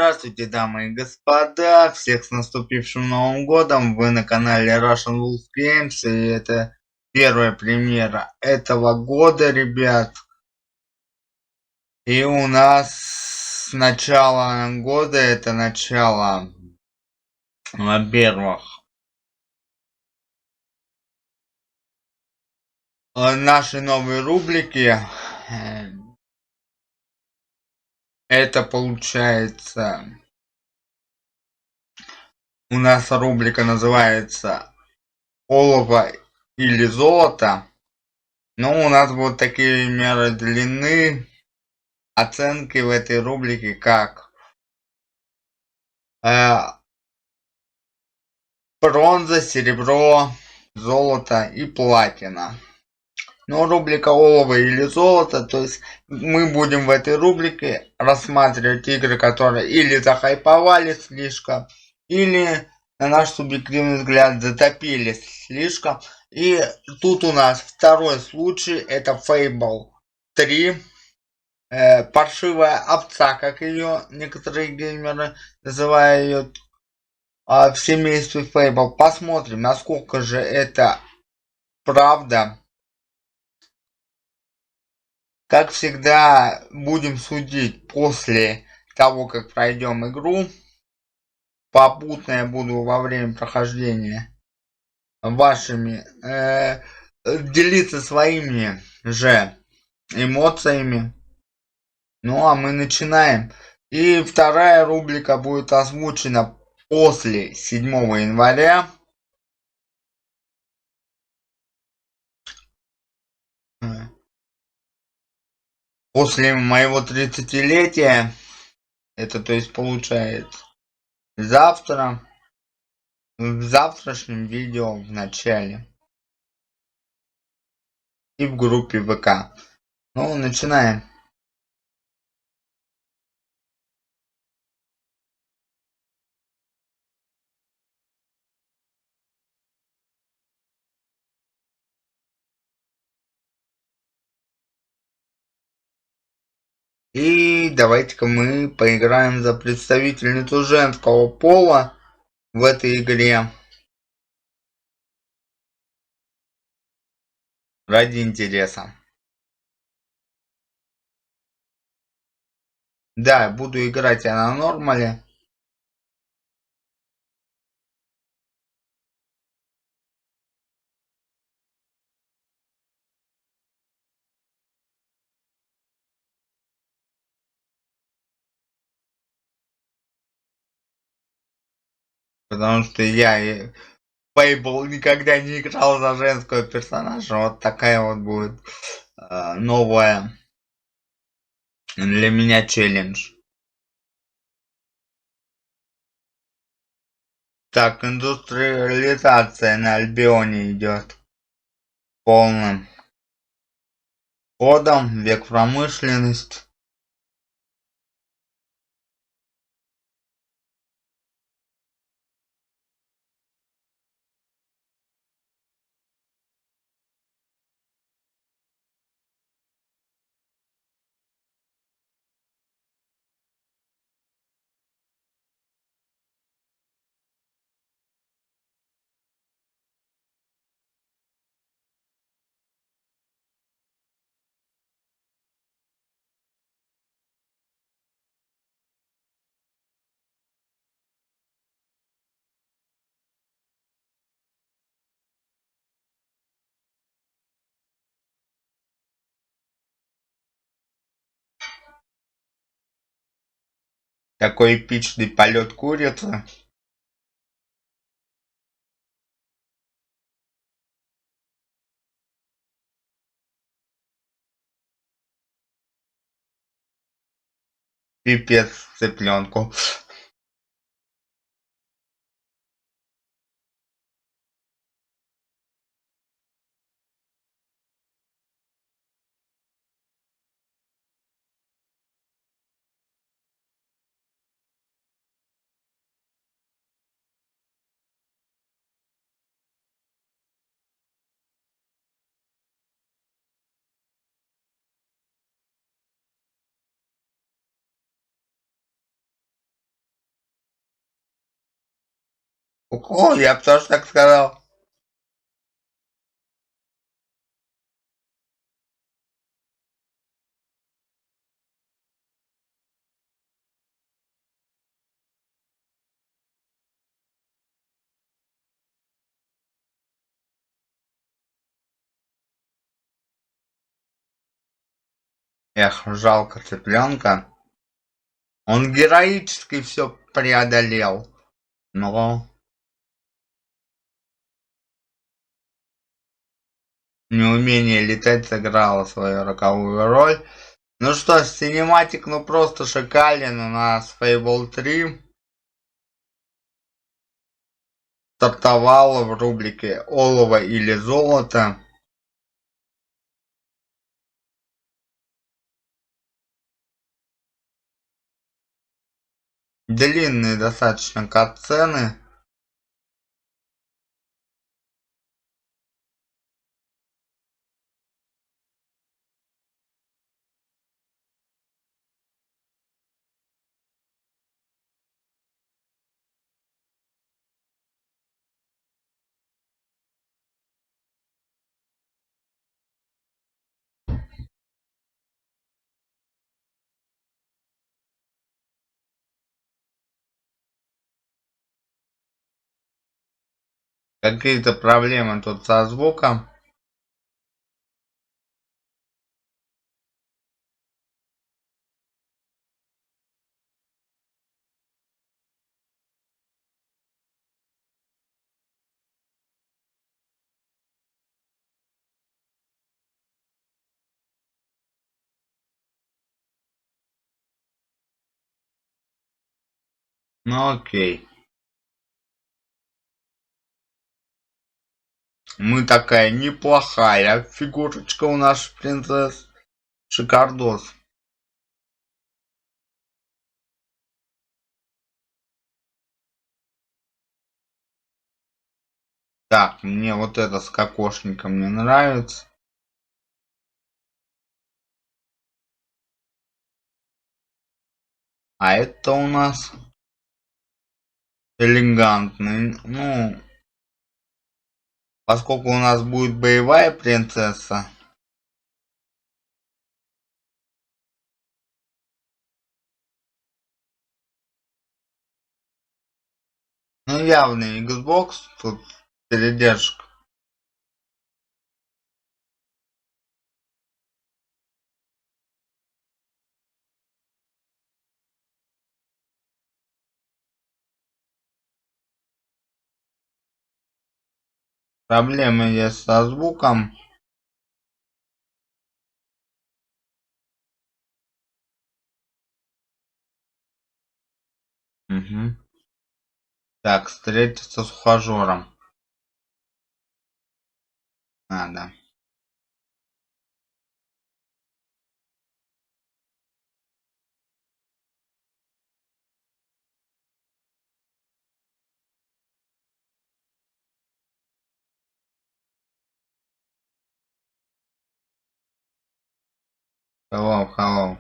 Здравствуйте, дамы и господа! Всех с наступившим Новым Годом! Вы на канале Russian Wolf Games, и это первая премьера этого года, ребят. И у нас начало года, это начало, во-первых, нашей новой рубрики. Это получается... У нас рубрика называется «Олово или золото». Ну, у нас будут такие меры длины, оценки в этой рубрике, как бронза, серебро, золото и платина. Но рубрика олово или золото, то есть мы будем в этой рубрике рассматривать игры, которые или захайповали слишком, или, на наш субъективный взгляд, затопили слишком. И тут у нас второй случай, это Fable 3. Паршивая овца, как ее некоторые геймеры называют ее, в семействе Fable. Посмотрим, насколько же это правда. Как всегда, будем судить после того, как пройдем игру. Попутно я буду во время прохождения вашими делиться своими же эмоциями. Ну а мы начинаем. И вторая рубрика будет озвучена после 7 января. После моего 30-летия. Это то есть получается завтра. В завтрашнем видео в начале. И в группе ВК. Ну, начинаем. И давайте-ка мы поиграем за представительницу женского пола в этой игре. Ради интереса. Да, буду играть я на нормале. Потому что я Fable никогда не играл за женского персонажа. Вот такая вот будет новая для меня челлендж. Так, индустриализация на Альбионе идет полным ходом, век промышленность. Такой эпичный полет курицы. Пипец цыпленку. Укол, я бы тоже так сказал. Эх, жалко цыпленка. Он героически все преодолел. Но неумение летать сыграло свою роковую роль. Ну что ж, синематик ну просто шикарен. У нас Fable 3 стартовала в рубрике «Олово или золото». Длинные достаточно катсцены. Какие-то проблемы тут со звуком. Ну окей. Мы такая неплохая фигурочка у нашей принцессы. Шикардос. Так, мне вот это с кокошником не нравится. А это у нас элегантный. Ну, поскольку у нас будет боевая принцесса. Ну, явный Xbox. Тут передержка. Проблемы есть со звуком. Угу. Так, встретиться с ухажером. Надо. Hello, hello.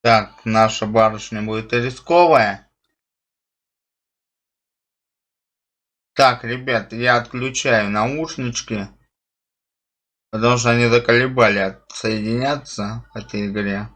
Так, наша барышня будет рисковая. Так, ребят, я отключаю наушнички, потому что они заколебали отсоединяться в этой игре.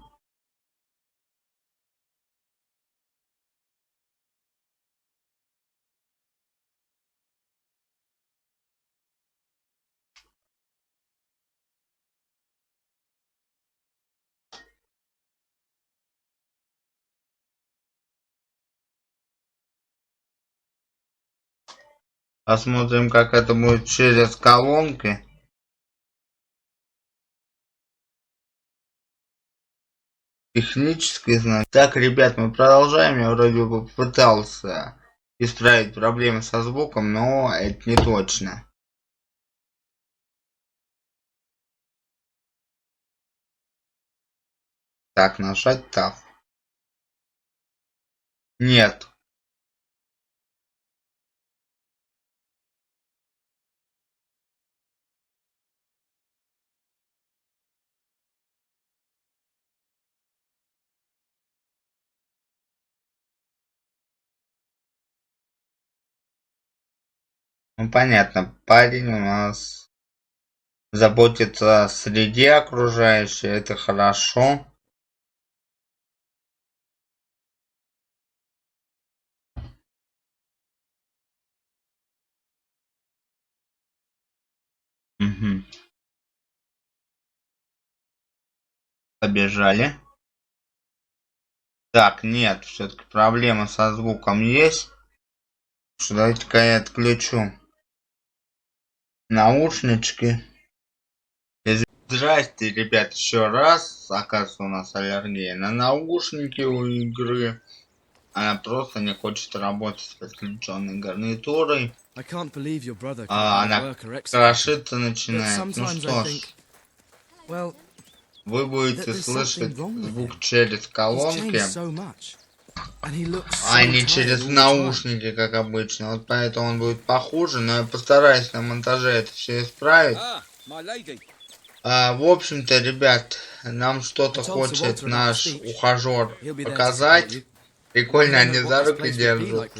Посмотрим, как это будет через колонки. Технический знак. Так, ребят, мы продолжаем. Я вроде бы попытался исправить проблемы со звуком, но это не точно. Так, нажать Tab. Нет. Ну понятно, парень у нас заботится о среде окружающей, это хорошо. Угу. Побежали. Так, нет, все-таки проблема со звуком есть. Давайте-ка я отключу наушнички. Здрасте, ребят, еще раз. Оказывается, у нас аллергия на наушники у игры. Она просто не хочет работать с подключенной гарнитурой. Она крошиться начинает. Ну что ж, вы будете слышать звук через колонки, а не через наушники, как обычно. Вот поэтому он будет похуже, но я постараюсь на монтаже это все исправить. В общем-то, ребят, нам что-то хочет наш ухажер показать. Прикольно, они за руки держат.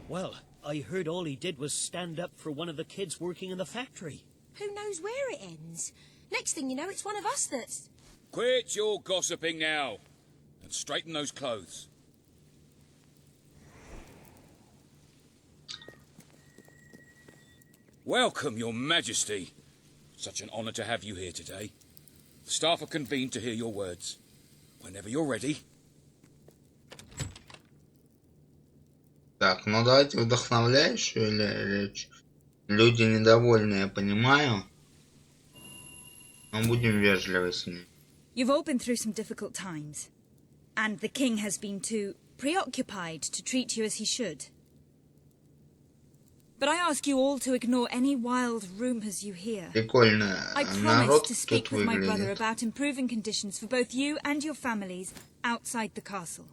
Well, I heard all he did was stand up for one of the kids working in the factory. Who knows where it ends? Next thing you know, it's one of us that's... Quit your gossiping now, and straighten those clothes. Welcome, your majesty. Such an honor to have you here today. The staff are convened to hear your words. Whenever you're ready. Так, ну давайте вдохновляющую речь. Люди недовольны, я понимаю. Но будем вежливы с ними. You've all been through some difficult times, and the king has been too preoccupied to treat you as he should. But I ask you all to ignore any wild rumors you hear. Прикольно. I promise to speak with my brother about improving conditions for both you and your families outside the castle.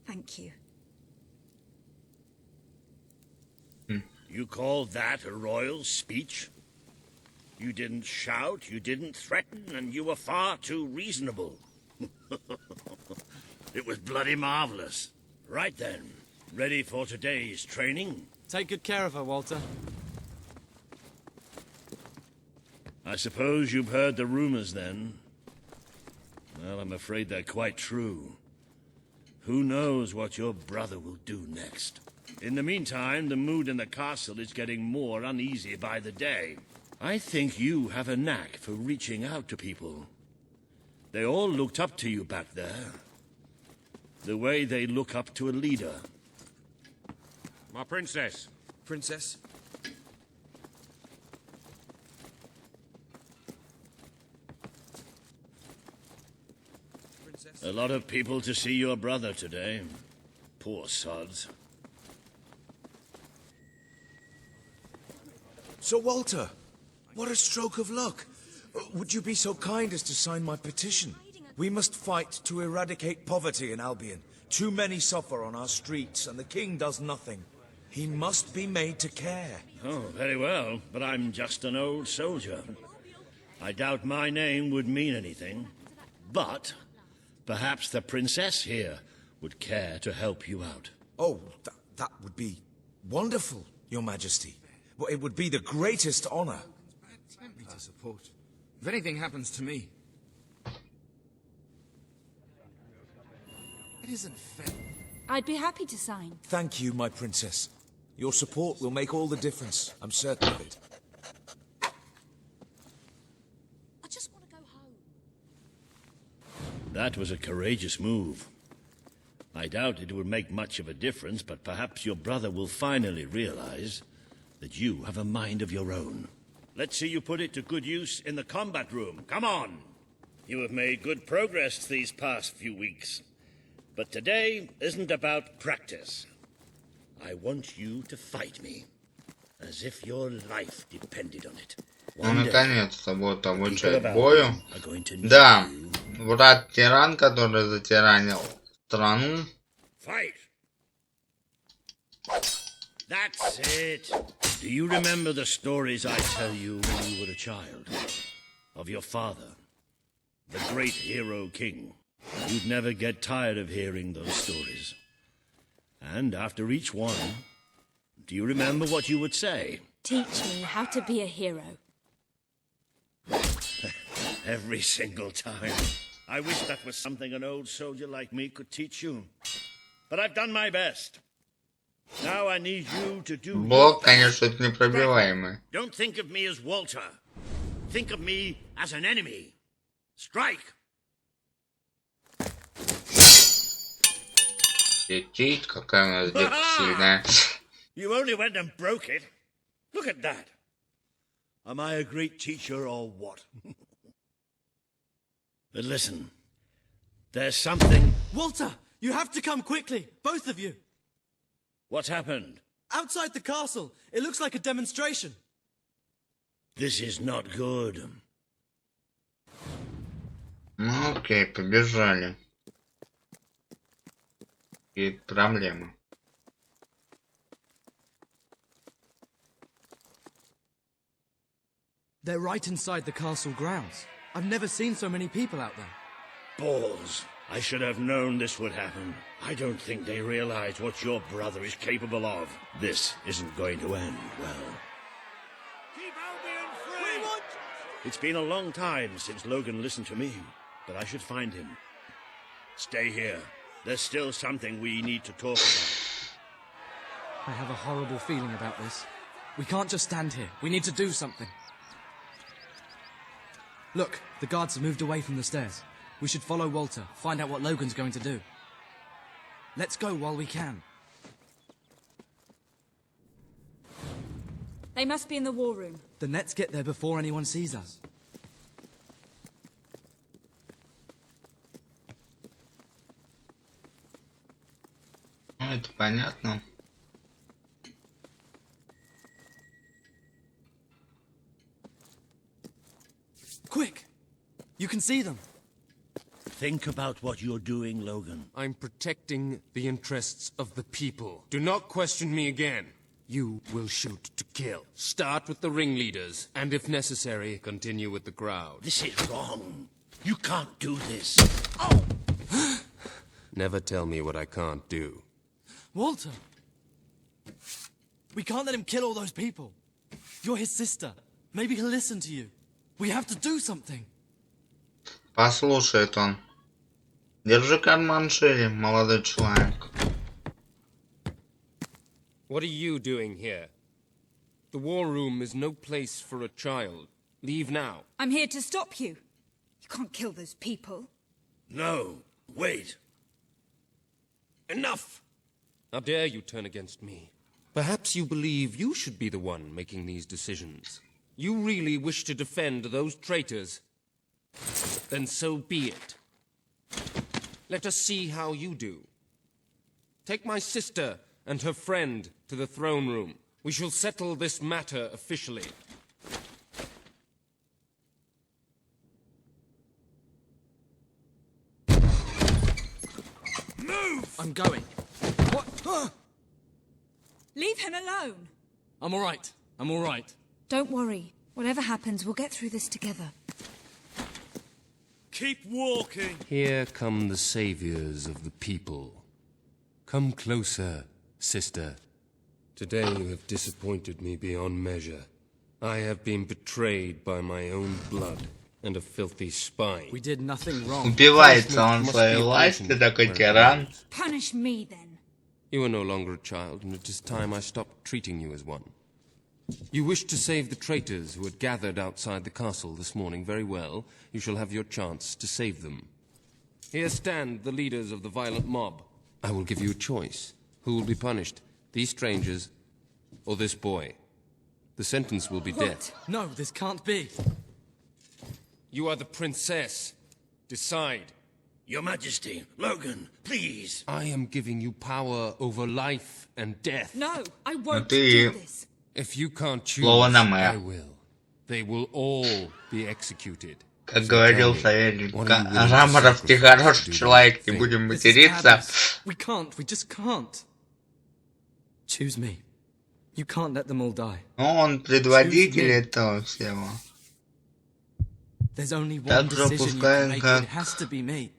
Thank you. You call that a royal speech? You didn't shout, you didn't threaten, and you were far too reasonable. It was bloody marvelous. Right then, ready for today's training? Take good care of her, Walter. I suppose you've heard the rumors then? Well, I'm afraid they're quite true. Who knows what your brother will do next? In the meantime, the mood in the castle is getting more uneasy by the day. I think you have a knack for reaching out to people. They all looked up to you back there. The way they look up to a leader. My princess. Princess? A lot of people to see your brother today. Poor sods. Sir Walter, what a stroke of luck. Would you be so kind as to sign my petition? We must fight to eradicate poverty in Albion. Too many suffer on our streets, and the king does nothing. He must be made to care. Oh, very well, but I'm just an old soldier. I doubt my name would mean anything. But perhaps the princess here would care to help you out. Oh, that would be wonderful, Your Majesty. Well, it would be the greatest honor. Tempt me to support. If anything happens to me... It isn't fair. I'd be happy to sign. Thank you, my princess. Your support will make all the difference. I'm certain of it. I just want to go home. That was a courageous move. I doubt it will make much of a difference, but perhaps your brother will finally realize that you have a mind of your own. Let's see you put it to good use in the combat room. Come on! You have made good progress these past few weeks. But today isn't about practice. I want you to fight me, as if your life depended on it. Ну, наконец-то будут обучать бою. Да, брат-тиран, который затиранил страну. Fight! That's it. Do you remember the stories I tell you when you were a child? Of your father, the great hero king. You'd never get tired of hearing those stories. And after each one, do you remember what you would say? Teach me how to be a hero. Every single time. I wish that was something an old soldier like me could teach you. But I've done my best. Now I need you to do... Блок, конечно, это непробиваемый. Don't think of me as Walter. Think of me as an enemy. Strike! Летит, какая у нас девка сильная. You only went and broke it. Look at that. Am I a great teacher or what? But listen, there's something... Walter, you have to come quickly, both of you. What's happened? Outside the castle, it looks like a demonstration. This is not good. Ну окей, побежали. И проблемы. They're right inside the castle grounds. I've never seen so many people out there. Balls. I should have known this would happen. I don't think they realize what your brother is capable of. This isn't going to end well. Keep Albion free! It's been a long time since Logan listened to me, but I should find him. Stay here. There's still something we need to talk about. I have a horrible feeling about this. We can't just stand here. We need to do something. Look, the guards have moved away from the stairs. We should follow Walter, find out what Logan's going to do. Let's go while we can. They must be in the war room. Then let's get there before anyone sees us. Ну, это понятно. Quick! You can see them. Think about what you're doing, Logan. I'm protecting the interests of the people. Do not question me again. You will shoot to kill. Start with the ringleaders, and if necessary, continue with the crowd. This is wrong. You can't do this. Oh! Never tell me what I can't do. Walter! We can't let him kill all those people. You're his sister. Maybe he'll listen to you. We have to do something. Послушает он. Держи карман шире, молодой человек. What are you doing here? The war room is no place for a child. Leave now. I'm here to stop you. You can't kill those people. No, wait. Enough! How dare you turn against me? Perhaps you believe you should be the one making these decisions. You really wish to defend those traitors? Then so be it. Let us see how you do. Take my sister and her friend to the throne room. We shall settle this matter officially. Move! I'm going. What? Leave him alone. I'm all right. I'm all right. Don't worry. Whatever happens, we'll get through this together. Keep walking. Here come the saviors of the people. Come closer, sister. Today you have disappointed me beyond measure. I have been betrayed by my own blood and a filthy spy. We did nothing wrong. Убивается он своей власти, такой тиран. Punish me, then. You are no longer a child, and it is time I stopped treating you as one. You wish to save the traitors who had gathered outside the castle this morning. Very well. You shall have your chance to save them. Here stand the leaders of the violent mob. I will give you a choice. Who will be punished? These strangers or this boy? The sentence will be death. No, this can't be. You are the princess. Decide. Your Majesty, Logan, please. I am giving you power over life and death. No, I won't ты- do this. If you can't choose, Слово на «мэ». I will. They will all be executed. Как So говорил tell me, советник what are you willing to Раморов, ты sacrifice хороший to do человек, the не right будем This is материться. madness. We just can't. Choose me. You can't let them all die. Ну, он предводитель этого всего. There's only one Так же decision you can пускай, make. как- It has to be me.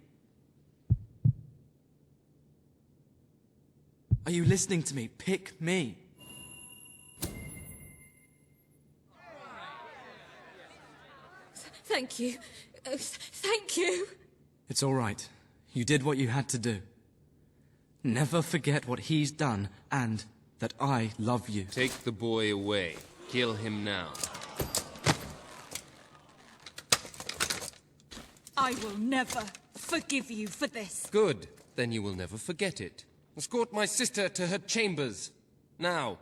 Are you listening to me? Pick me. Thank you. Thank you. It's all right. You did what you had to do. Never forget what he's done and that I love you. Take the boy away. Kill him now. I will never forgive you for this. Good. Then you will never forget it. Escort my sister to her chambers. Now.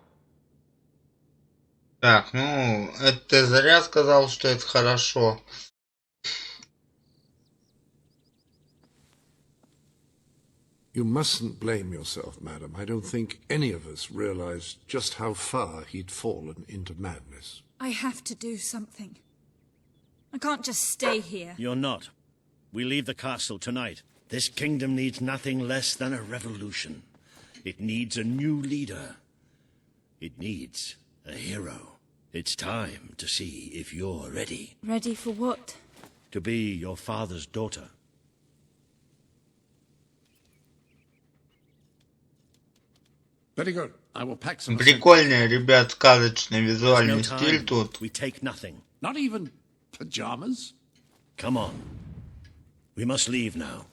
Так, ну, это ты зря сказал, что это хорошо. You mustn't blame yourself, madam. I don't think any of us realized just how far he'd fallen into madness. I have to do something. I can't just stay here. You're not. We leave the castle tonight. This kingdom needs nothing less than a revolution. It needs a new leader. It needs a hero. It's time to see if you're ready. Ready for what? To be your father's daughter. Very good. I will pack some. Прикольный, ребят, сказочный There's визуальный no стиль time. тут. We take nothing. Not even pajamas? Come on. We must leave now.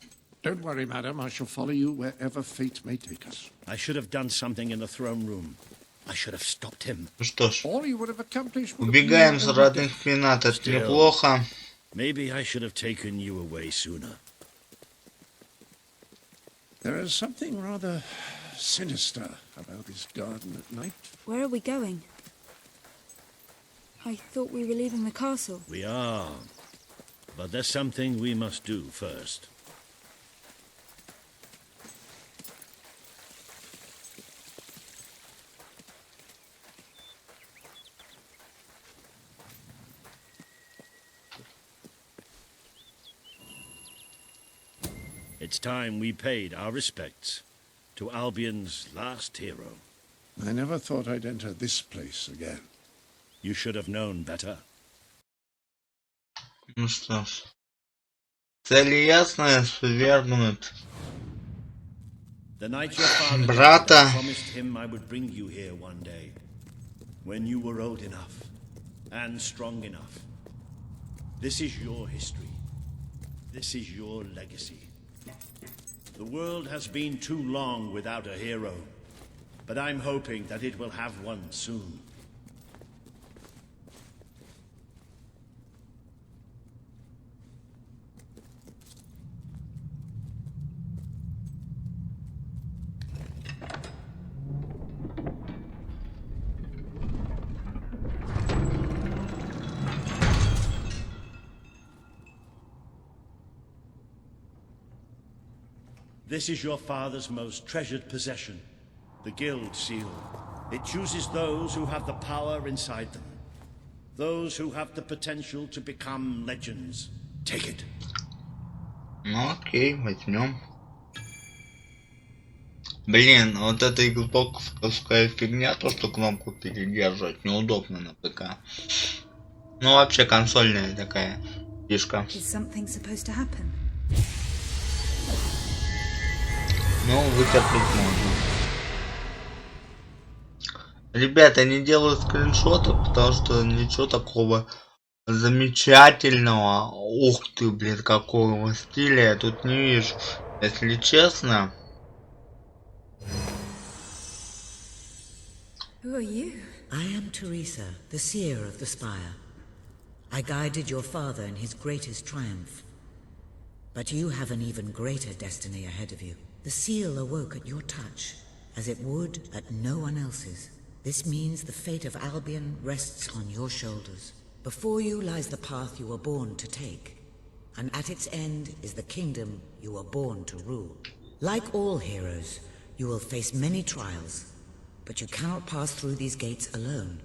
Don't worry, madam. I shall follow you wherever fate may take us. I should have done something in the throne room. I should have stopped him. Ну что ж, All you would have accomplished would have убегаем been с a родных пенат, это Still. неплохо. Maybe I should have taken you away sooner. There is something rather sinister about this garden at night. Where are we going? I thought we were leaving the castle. We are. But there's something we must do first. It's time we paid our respects to Albion's last hero. I never thought I'd enter this place again. You should have known better. Ну что ж. Цели ясные, свергнут. The night your father Брата. died, I promised him I would bring you here one day, when you were old enough and strong enough. This is your history. This is your legacy. The world has been too long without a hero, but I'm hoping that it will have one soon. This is your father's most treasured possession, the Guild Seal. It chooses those who have the power inside them, those who have the potential to become legends. Take it. Ну окей, возьмем. Блин, вот это игрокская фигня, то что кнопку передерживать, неудобно на ПК. Ну вообще консольная такая фишка. Is something supposed to happen? Ну, вытерпеть можно. Ребята, не делаю скриншоты, потому что ничего такого замечательного. Ух ты, блин, какого стиля я тут не вижу. Если честно. Who are you? I am Teresa, the seer of the spire. I guided your father in his greatest triumph. But you have an even greater destiny ahead of you. The seal awoke at your touch, as it would at no one else's. This means the fate of Albion rests on your shoulders. Before you lies the path you were born to take, and at its end is the kingdom you were born to rule. Like all heroes, you will face many trials, but you cannot pass through these gates alone.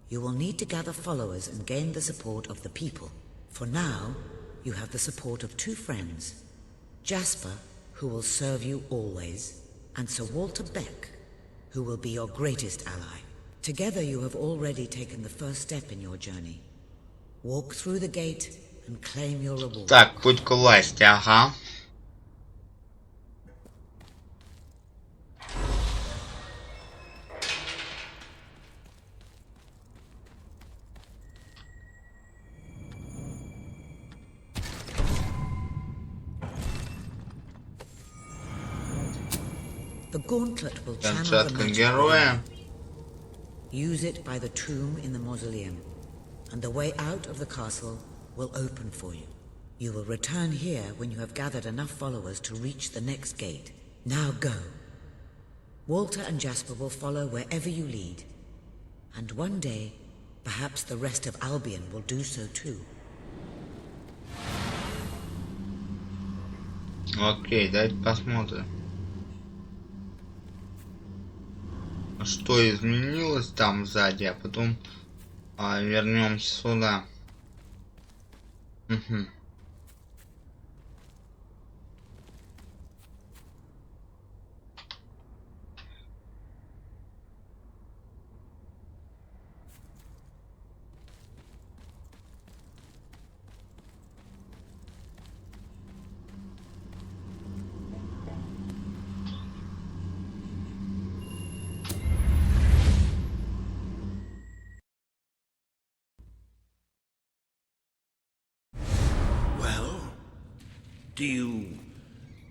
You will need to gather followers and gain the support of the people. For now, you have the support of two friends, Jasper, who will serve you always, and Sir Walter Beck, who will be your greatest ally. Together you have already taken the first step in your journey. Walk through the gate and claim your reward. Так, путь к власти, ага. The gauntlet will channel the Перчатка magic героя. Use it by the tomb in the mausoleum, and the way out of the castle will open for you. You will return here when you have gathered enough followers to reach the next gate. Now go. Walter and Jasper will follow wherever you lead, and one day, perhaps the rest of Albion will do so too. Окей, давайте посмотрим. Что изменилось там сзади, а потом вернемся сюда. Угу.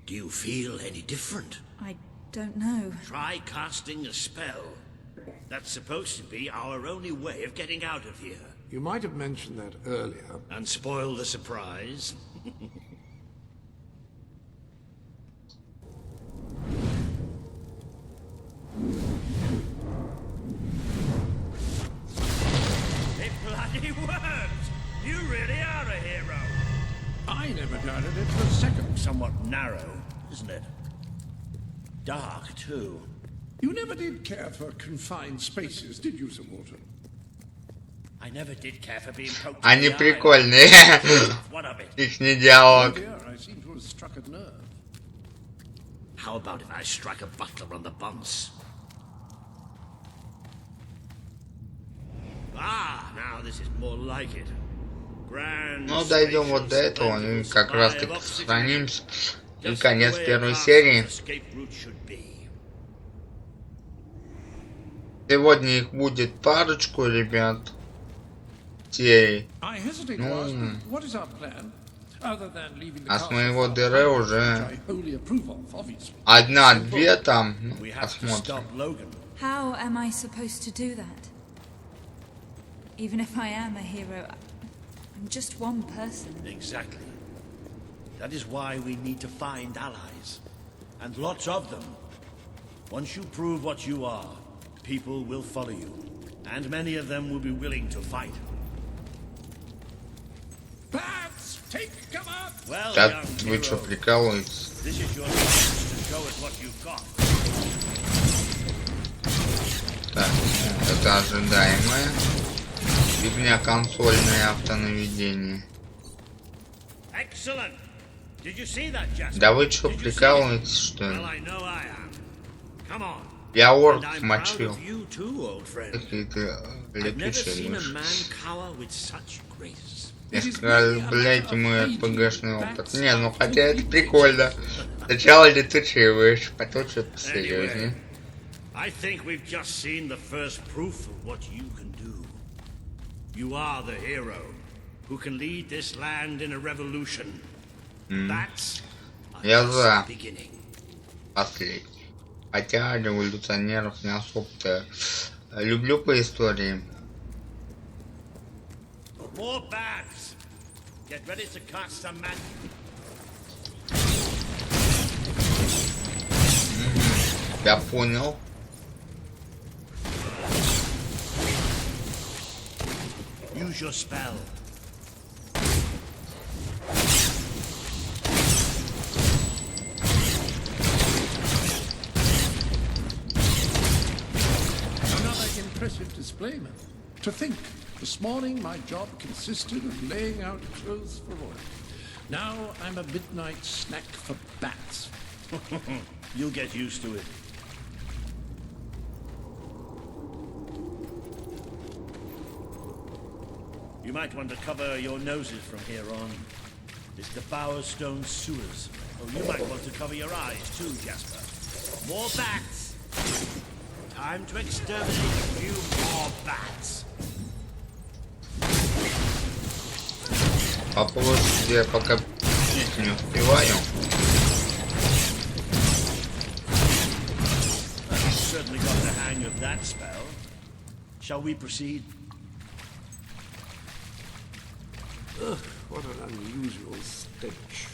Do you feel any different? I don't know. Try casting a spell. That's supposed to be our only way of getting out of here. You might have mentioned that earlier. And spoil the surprise. It bloody worked! You really are a hero. I never doubted it for a second. Somewhat narrow, isn't it? Dark, too. You never did care for confined spaces, did you, Sir Walter? I never did care for being poked. Они прикольные. Ихний диалог. I seem to have struck a nerve. How about if I strike a butler on the buns? Ah, now this is more like it. Ну, дойдем вот до этого, и как раз таки сохранимся. И конец первой серии. Сегодня их будет парочку, ребят. Серий. Ну, а с моего ДР уже одна-две там. Ну, посмотрим. How am I supposed to do that? Even if I am a hero, I'm just one person. Exactly. That is why we need to find allies. And lots of them. Once you prove what you are, people will follow you. And many of them will be willing to fight. Bats, take cover! Well, Так, вы что, прикалываетесь? This is your chance to show us what you've got. Так, это ожидаемое. Фигня консольное автонаведение. Да вы что, прикалываетесь, что ли? Я орков мочил. Какие-то летучие мыши. Я сказал, блять, мой РПГшный опыт. Не, ну хотя это прикольно. Сначала летучие мыши, потом что-то посерьезнее. I think we've just seen the first proof of what you can do. You are the hero who can lead this land in a revolution. That's Я за последний. Хотя революционеров не особо-то Люблю по истории. More bats. Get ready to cast some man. Я понял. Use your spell. Another impressive display, man. To think, this morning my job consisted of laying out clothes for royalty. Now I'm a midnight snack for bats. You'll get used to it. You might want to cover your noses from here on. It's the Bowerstone sewers. Oh, you might want to cover your eyes too, Jasper. More bats! Time to exterminate a few more bats. По площади я пока не успеваю. I've certainly got the hang of that spell. Shall we proceed? Ugh, what an unusual stench.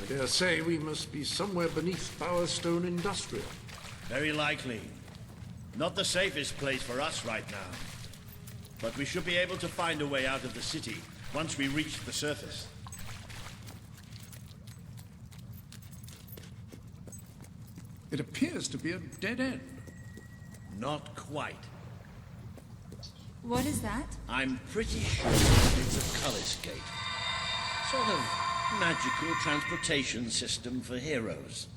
I dare say we must be somewhere beneath Bowerstone Industrial. Very likely. Not the safest place for us right now. But we should be able to find a way out of the city once we reach the surface. It appears to be a dead end. Not quite. What is that? I'm pretty sure it's a color's gate. Sort of magical transportation system for heroes.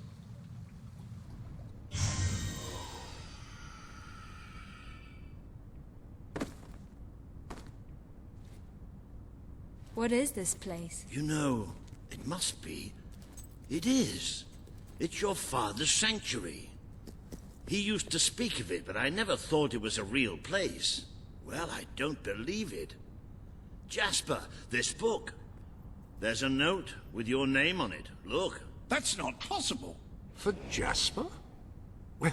What is this place? You know, it must be. It is. It's your father's sanctuary. He used to speak of it, but I never thought it was a real place. Well, I don't believe it. Jasper, this book. There's a note with your name on it. Look. That's not possible. For Jasper? Well,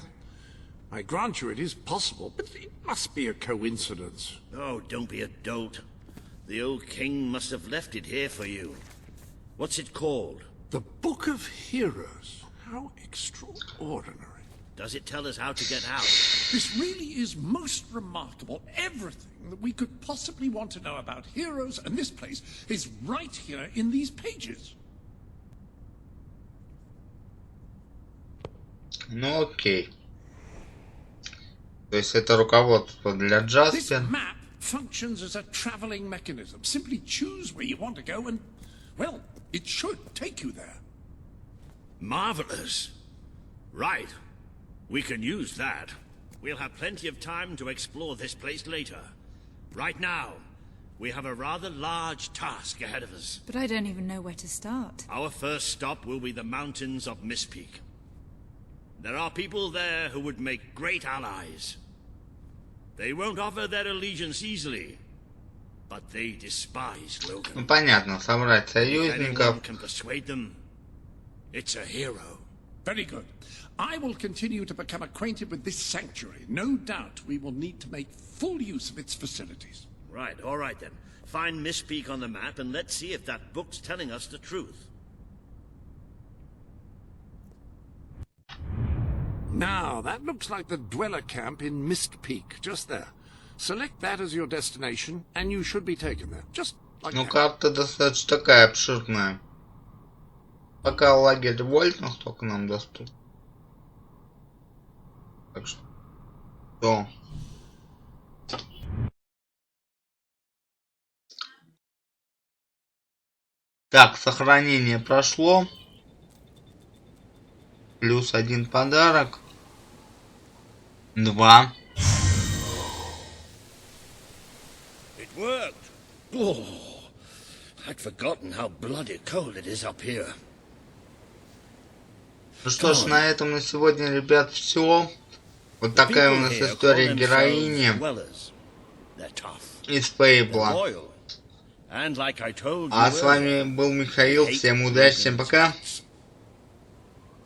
I grant you it is possible, but it must be a coincidence. Oh, don't be a dolt. The old king must have left it here for you. What's it called? The Book of Heroes. How extraordinary. Does it tell us how to get out? This really is most remarkable. Everything that we could possibly want to know about heroes and this place is right here in these pages. Ну окей. То есть это руководство для This Джаспер. map functions as a traveling mechanism. Simply choose where you want to go and, well, it should take you there. Marvelous. Right. We can use that. We'll have plenty of time to explore this place later. Right now, we have a rather large task ahead of us. But I don't even know where to start. Our first stop will be the mountains of Mistpeak. There are people there who would make great allies. They won't offer their allegiance easily, but they despise Logan. Ну понятно, собрать If anyone союзников. can persuade them, it's a hero. Very good. I will continue to become acquainted with this sanctuary. No doubt we will need to make full use of its facilities. Right, all right then. Find Mistpeak on the map and let's see if that book's telling us the truth. Now, that looks like the dweller camp in Mist Peak, just there. Select that as your destination, and you should be taken there. Just like Ну that. карта достаточно такая обширная. Пока лагерь вольтных только нам доступен. Так что. Все. Так, сохранение прошло. Плюс 1 подарок. 2. It worked. Oh, I'd forgotten how bloody cold it is up here. Ну что ж, на этом на сегодня, ребят, все. Вот такая у нас история героини из Фейбла. А с вами был Михаил. Всем удачи, всем пока.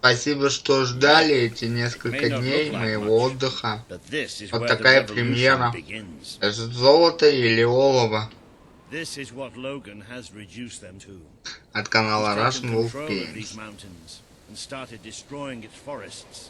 Спасибо, что ждали эти несколько дней моего отдыха. Вот такая премьера. Это золото или олово. От канала Russian Wolf Games. And started destroying its forests.